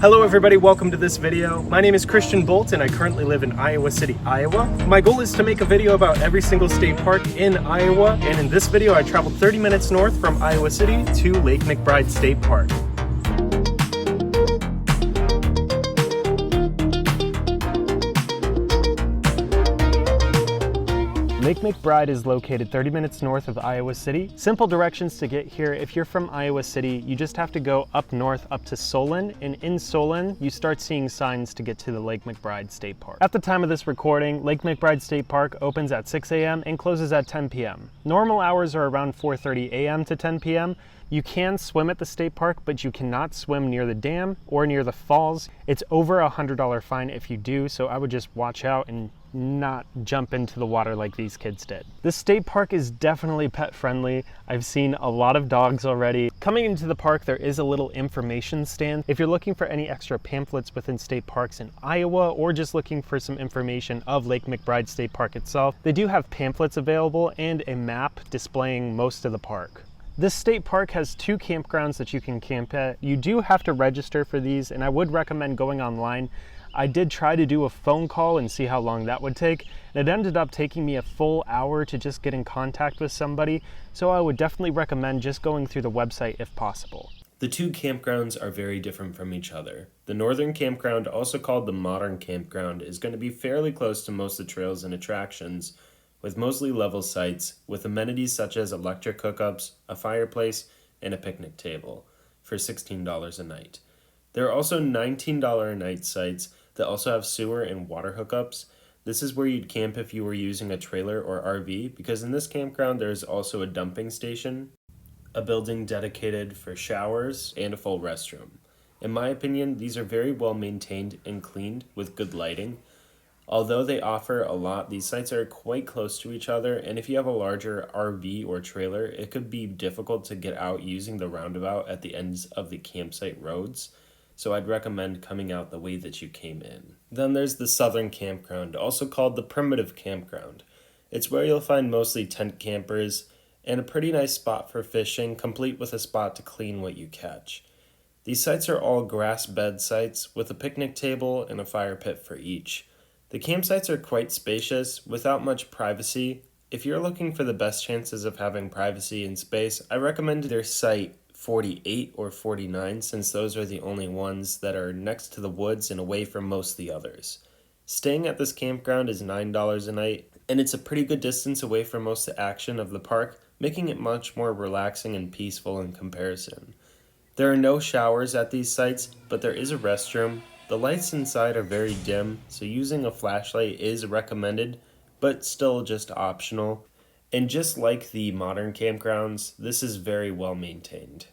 Hello everybody, welcome to this video. My name is Chich Bolt and I currently live in Iowa City, Iowa. My goal is to make a video about every single state park in Iowa, and in this video I traveled 30 minutes north from Iowa City to Lake McBride State Park. Lake McBride is located 30 minutes north of Iowa City. Simple directions to get here. If you're from Iowa City, you just have to go up north up to Solon, and in Solon, you start seeing signs to get to the Lake McBride State Park. At the time of this recording, Lake McBride State Park opens at 6 a.m. and closes at 10 p.m. Normal hours are around 4:30 a.m. to 10 p.m. You can swim at the state park, but you cannot swim near the dam or near the falls. It's over a $100 fine if you do, so I would just watch out and not jump into the water like these kids did. This state park is definitely pet friendly. I've seen a lot of dogs already. Coming into the park, there is a little information stand. If you're looking for any extra pamphlets within state parks in Iowa, or just looking for some information of Lake McBride State Park itself, they do have pamphlets available and a map displaying most of the park. This state park has 2 campgrounds that you can camp at. You do have to register for these, and I would recommend going online. I did try to do a phone call and see how long that would take, and it ended up taking me a full hour to just get in contact with somebody, so I would definitely recommend just going through the website if possible. The 2 campgrounds are very different from each other. The northern campground, also called the modern campground, is going to be fairly close to most of the trails and attractions, with mostly level sites, with amenities such as electric hookups, a fireplace, and a picnic table, for $16 a night. There are also $19 a night sites that also have sewer and water hookups. This is where you'd camp if you were using a trailer or RV, because in this campground there's also a dumping station, a building dedicated for showers, and a full restroom. In my opinion, these are very well maintained and cleaned with good lighting. Although they offer a lot, these sites are quite close to each other, and if you have a larger RV or trailer, it could be difficult to get out using the roundabout at the ends of the campsite roads, so I'd recommend coming out the way that you came in. Then there's the southern campground, also called the primitive campground. It's where you'll find mostly tent campers, and a pretty nice spot for fishing, complete with a spot to clean what you catch. These sites are all grass bed sites, with a picnic table and a fire pit for each. The campsites are quite spacious, without much privacy. If you're looking for the best chances of having privacy and space, I recommend their site 48 or 49, since those are the only ones that are next to the woods and away from most of the others. Staying at this campground is $9 a night, and it's a pretty good distance away from most of the action of the park, making it much more relaxing and peaceful in comparison. There are no showers at these sites, but there is a restroom. The lights inside are very dim, so using a flashlight is recommended, but still just optional. And just like the modern campgrounds, this is very well maintained.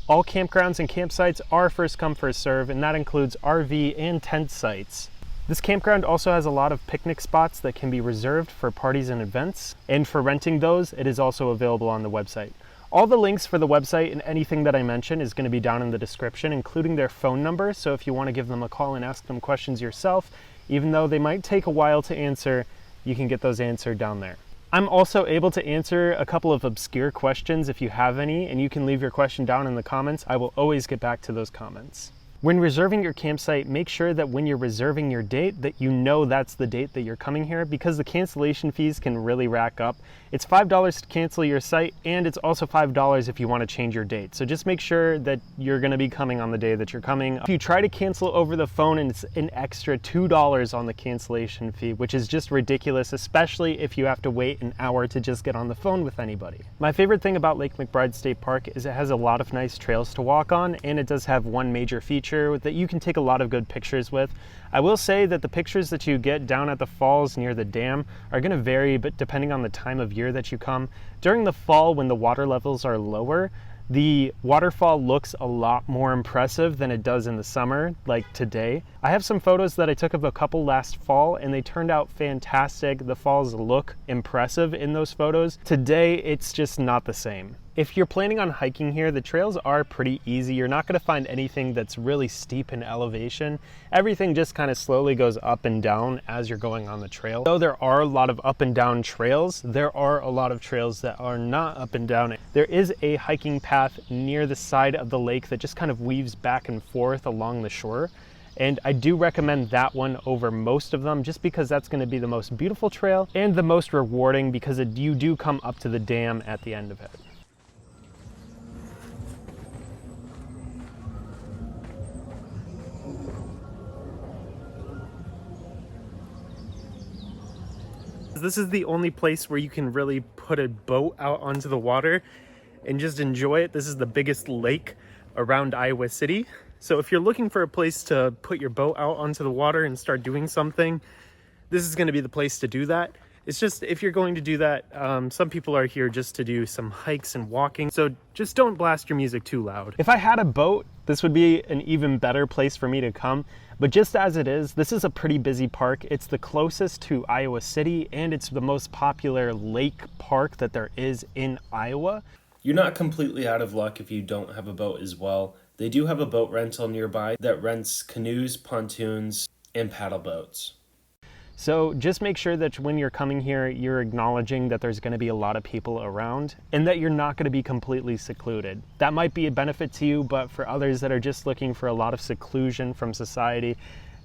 All campgrounds and campsites are first come first serve, and that includes RV and tent sites. This campground also has a lot of picnic spots that can be reserved for parties and events, and for renting those, it is also available on the website. All the links for the website and anything that I mentioned is going to be down in the description, including their phone number, so if you want to give them a call and ask them questions yourself, even though they might take a while to answer, you can get those answered down there. I'm also able to answer a couple of obscure questions if you have any, and you can leave your question down in the comments. I will always get back to those comments. When reserving your campsite, make sure that when you're reserving your date that you know that's the date that you're coming here, because the cancellation fees can really rack up. It's $5 to cancel your site, and it's also $5 if you want to change your date. So just make sure that you're going to be coming on the day that you're coming. If you try to cancel over the phone, and it's an extra $2 on the cancellation fee, which is just ridiculous, especially if you have to wait an hour to just get on the phone with anybody. My favorite thing about Lake McBride State Park is it has a lot of nice trails to walk on, and it does have one major feature that you can take a lot of good pictures with. I will say that the pictures that you get down at the falls near the dam are going to vary, but depending on the time of year that you come. During the fall, when the water levels are lower, the waterfall looks a lot more impressive than it does in the summer, like today. I have some photos that I took of a couple last fall, and they turned out fantastic. The falls look impressive in those photos. Today, it's just not the same. If you're planning on hiking here, the trails are pretty easy. You're not going to find anything that's really steep in elevation. Everything just kind of slowly goes up and down as you're going on the trail. Though there are a lot of up and down trails, there are a lot of trails that are not up and down. There is a hiking path near the side of the lake that just kind of weaves back and forth along the shore. And I do recommend that one over most of them, just because that's going to be the most beautiful trail and the most rewarding, because you do come up to the dam at the end of it. This is the only place where you can really put a boat out onto the water and just enjoy it. This is the biggest lake around Iowa City. So if you're looking for a place to put your boat out onto the water and start doing something, this is going to be the place to do that. It's just, if you're going to do that, some people are here just to do some hikes and walking, so just don't blast your music too loud. If I had a boat, this would be an even better place for me to come, but just as it is, this is a pretty busy park. It's the closest to Iowa City, and it's the most popular lake park that there is in Iowa. You're not completely out of luck if you don't have a boat as well. They do have a boat rental nearby that rents canoes, pontoons, and paddle boats. So just make sure that when you're coming here, you're acknowledging that there's going to be a lot of people around and that you're not going to be completely secluded. That might be a benefit to you, but for others that are just looking for a lot of seclusion from society,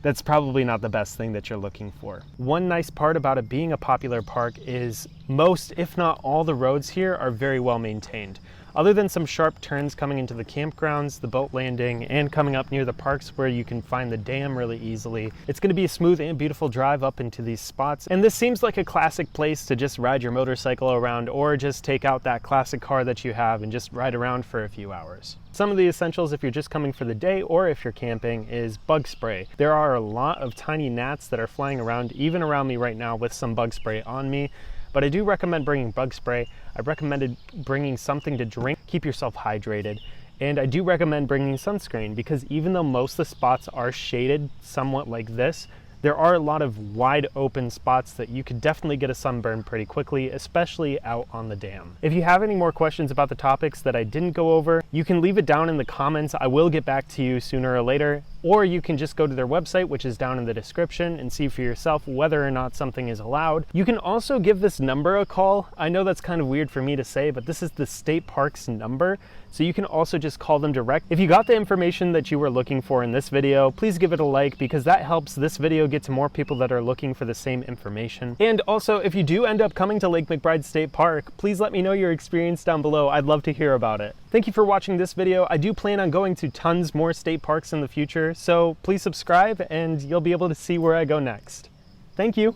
that's probably not the best thing that you're looking for. One nice part about it being a popular park is most, if not all, the roads here are very well maintained. Other than some sharp turns coming into the campgrounds, the boat landing, and coming up near the parks where you can find the dam really easily, it's going to be a smooth and beautiful drive up into these spots. And this seems like a classic place to just ride your motorcycle around, or just take out that classic car that you have and just ride around for a few hours. Some of the essentials if you're just coming for the day or if you're camping is bug spray. There are a lot of tiny gnats that are flying around, even around me right now with some bug spray on me. But I do recommend bringing bug spray. I recommended bringing something to drink, keep yourself hydrated. And I do recommend bringing sunscreen, because even though most of the spots are shaded somewhat like this, there are a lot of wide open spots that you could definitely get a sunburn pretty quickly, especially out on the dam. If you have any more questions about the topics that I didn't go over, you can leave it down in the comments. I will get back to you sooner or later, or you can just go to their website, which is down in the description, and see for yourself whether or not something is allowed. You can also give this number a call. I know that's kind of weird for me to say, but this is the state park's number. So you can also just call them direct. If you got the information that you were looking for in this video, please give it a like, because that helps this video get to more people that are looking for the same information. And also, if you do end up coming to Lake McBride State Park, please let me know your experience down below. I'd love to hear about it. Thank you for watching this video. I do plan on going to tons more state parks in the future, so please subscribe and you'll be able to see where I go next. Thank you.